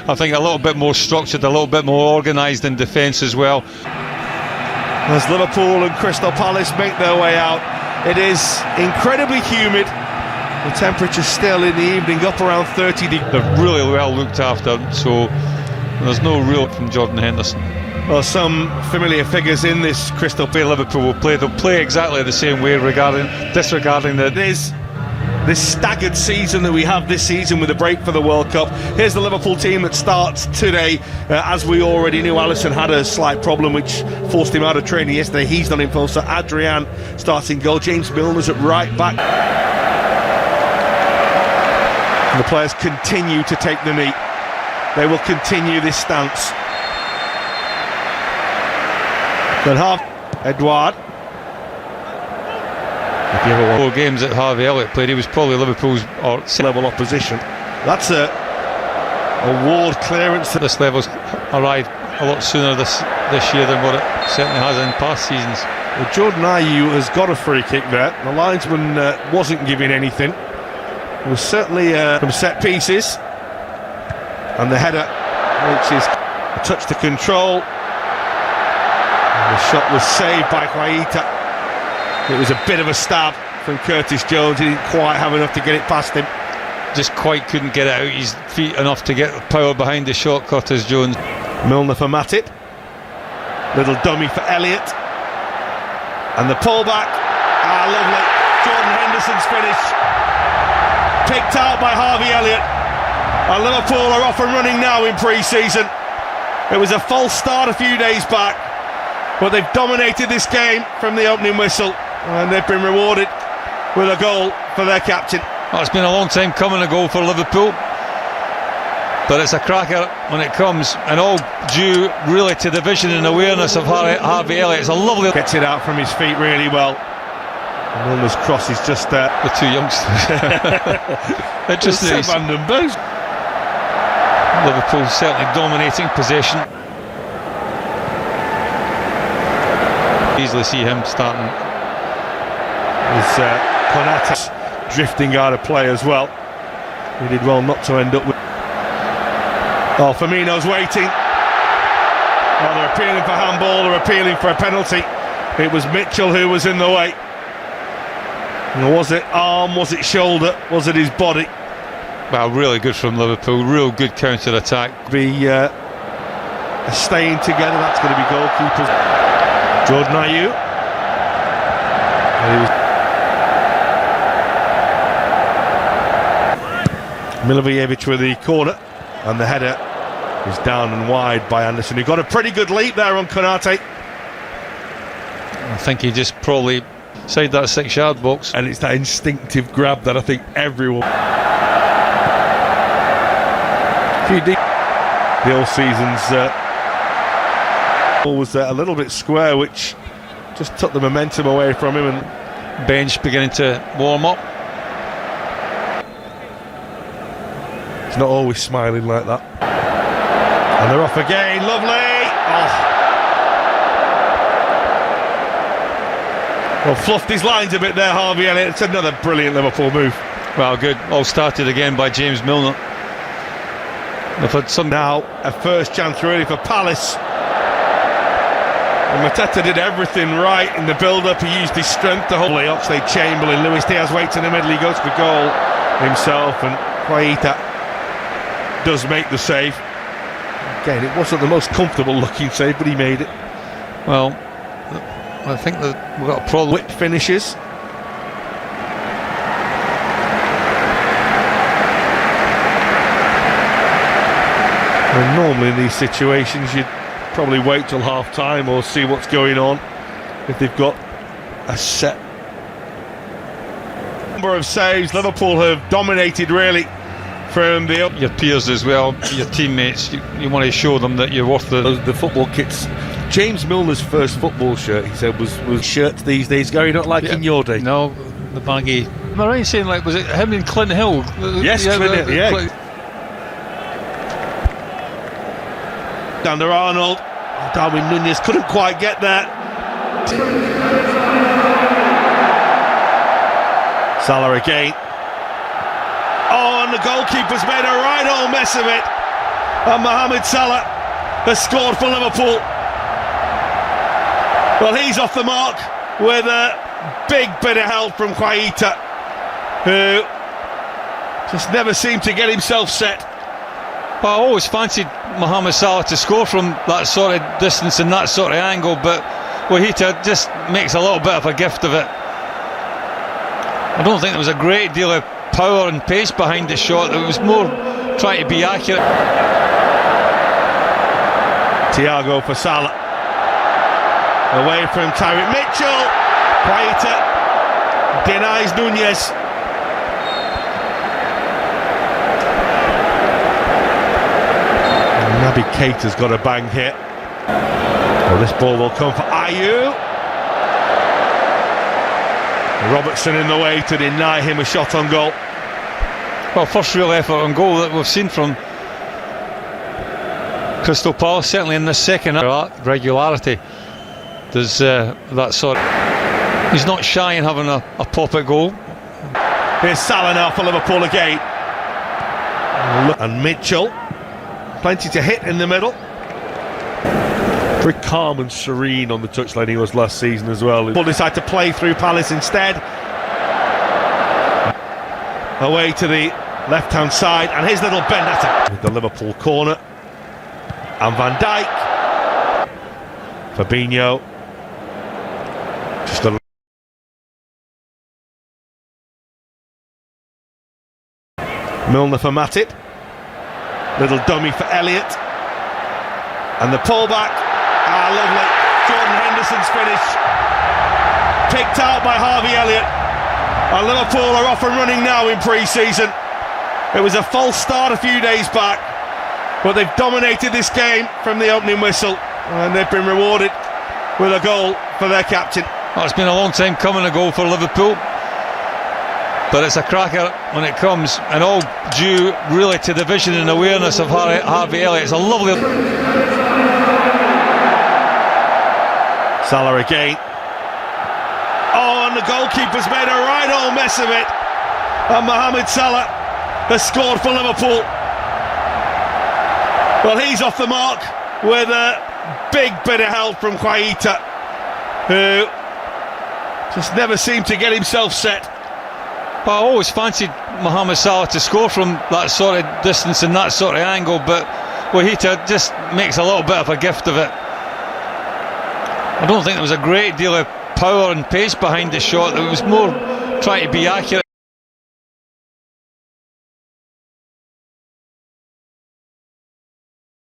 I think a little bit more structured, a little bit more organised in defence as well. As Liverpool and Crystal Palace make their way out, it is incredibly humid. The temperature's still in the evening up around 30 degrees. They're really well looked after, so there's no real from Jordan Henderson. Well, some familiar figures in this Crystal Palace Liverpool will play. They'll play exactly the same way, disregarding the... This staggered season that we have this season with a break for the World Cup. Here's the Liverpool team that starts today. As we already knew, Alisson had a slight problem which forced him out of training yesterday. He's not in full, so Adrian starts in goal. James Milner's at right back. And the players continue to take the knee. They will continue this stance. Good half. Edouard. If you ever 4 games that Harvey Elliott played, he was probably Liverpool's level opposition. That's a ward clearance. This level's arrived a lot sooner this year than what it certainly has in past seasons. Well, Jordan Ayew has got a free kick there. The linesman wasn't giving anything. It was certainly from set pieces. And the header, which is a touch to control. And the shot was saved by Quaita. It was a bit of a stab from Curtis Jones. He didn't quite have enough to get it past him. Just quite couldn't get it out his feet enough to get power behind the shot, Curtis Jones. Milner for Matip. Little dummy for Elliott. And the pullback. Ah, lovely. Jordan Henderson's finish. Picked out by Harvey Elliott. And Liverpool are off and running now in pre-season. It was a false start a few days back, but they've dominated this game from the opening whistle. And they've been rewarded with a goal for their captain. Well, it's been a long time coming, a goal for Liverpool, but it's a cracker when it comes, and all due really to the vision and awareness of Harvey Elliott. It's a lovely... Gets it out from his feet really well. Milner's cross is just there. The 2 youngsters. Interesting. Liverpool certainly dominating possession. Easily see him starting. Is Konate drifting out of play as well. He did well not to end up with... Oh, Firmino's waiting. Oh, they're appealing for handball, they're appealing for a penalty. It was Mitchell who was in the way. Was it arm, was it shoulder, was it his body? Well, really good from Liverpool, real good counter-attack. Be staying together, that's going to be goalkeepers. Jordan Ayew. Milivojevic with the corner, and the header is down and wide by Anderson, who got a pretty good leap there on Konate. I think he just probably side that 6-yard box. And it's that instinctive grab that I think everyone... The all season's was a little bit square, which just took the momentum away from him, and bench beginning to warm up. He's not always smiling like that. And they're off again, lovely! Oh. Well, fluffed his lines a bit there, Harvey Elliott. It's another brilliant Liverpool move. Well, good. All started again by James Milner. They've had some... Now, a first chance really for Palace. And Mateta did everything right in the build-up. He used his strength to hold Oxlade-Chamberlain. Luis Diaz waits in the middle. He goes for goal himself, and Quaita does make the save. Again, it wasn't the most comfortable-looking save, but he made it. Well, I think that we've got a problem. Whip finishes. And normally in these situations you'd probably wait till half-time or see what's going on if they've got a set number of saves. Liverpool have dominated really from the... Your peers as well, your teammates, you want to show them that you're worth the football kits. James Milner's first football shirt, he said, was shirts these days, Gary, not like in your day. No, the baggy. Am I right saying, like, was it him and Clint Hill? Yes, Clint Hill, yeah. Under Arnold. Darwin Núñez couldn't quite get there. Salah again. Oh, and the goalkeeper's made a right old mess of it. And Mohamed Salah has scored for Liverpool. Well, he's off the mark with a big bit of help from Quaita, who just never seemed to get himself set. Well, I always fancied Mohamed Salah to score from that sort of distance and that sort of angle, but Quaita just makes a little bit of a gift of it. I don't think there was a great deal of power and pace behind the shot. It was more trying to be accurate. Thiago for Salah. Away from Tyreek Mitchell. Quaita denies Nunez. Naby Keita's got a bang here. Well, this ball will come for Ayew. Robertson in the way to deny him a shot on goal. Well, first real effort on goal that we've seen from Crystal Palace, certainly in this second regularity. There's that sort of... He's not shy in having a pop at goal. Here's Salah now for Liverpool again. And Mitchell. Plenty to hit in the middle. Very calm and serene on the touchline he was last season as well. Liverpool decide to play through Palace instead. Away to the left-hand side, and his little bend at it. With the Liverpool corner. And Van Dijk. Fabinho. Just a Milner for Matip. Little dummy for Elliott. And the pullback. Lovely. Jordan Henderson's finish. Picked out by Harvey Elliott. And Liverpool are off and running now in pre-season. It was a false start a few days back, but they've dominated this game from the opening whistle, and they've been rewarded with a goal for their captain. Well, it's been a long time coming, a goal for Liverpool, but it's a cracker when it comes, and all due really to the vision and awareness of Harvey Elliott. It's a lovely... Salah again. Oh, and the goalkeeper's made a right old mess of it. And Mohamed Salah has scored for Liverpool. Well, he's off the mark with a big bit of help from Quaita, who just never seemed to get himself set. Well, I always fancied Mohamed Salah to score from that sort of distance and that sort of angle, but Quaita just makes a little bit of a gift of it. I don't think there was a great deal of power and pace behind the shot. It was more trying to be accurate.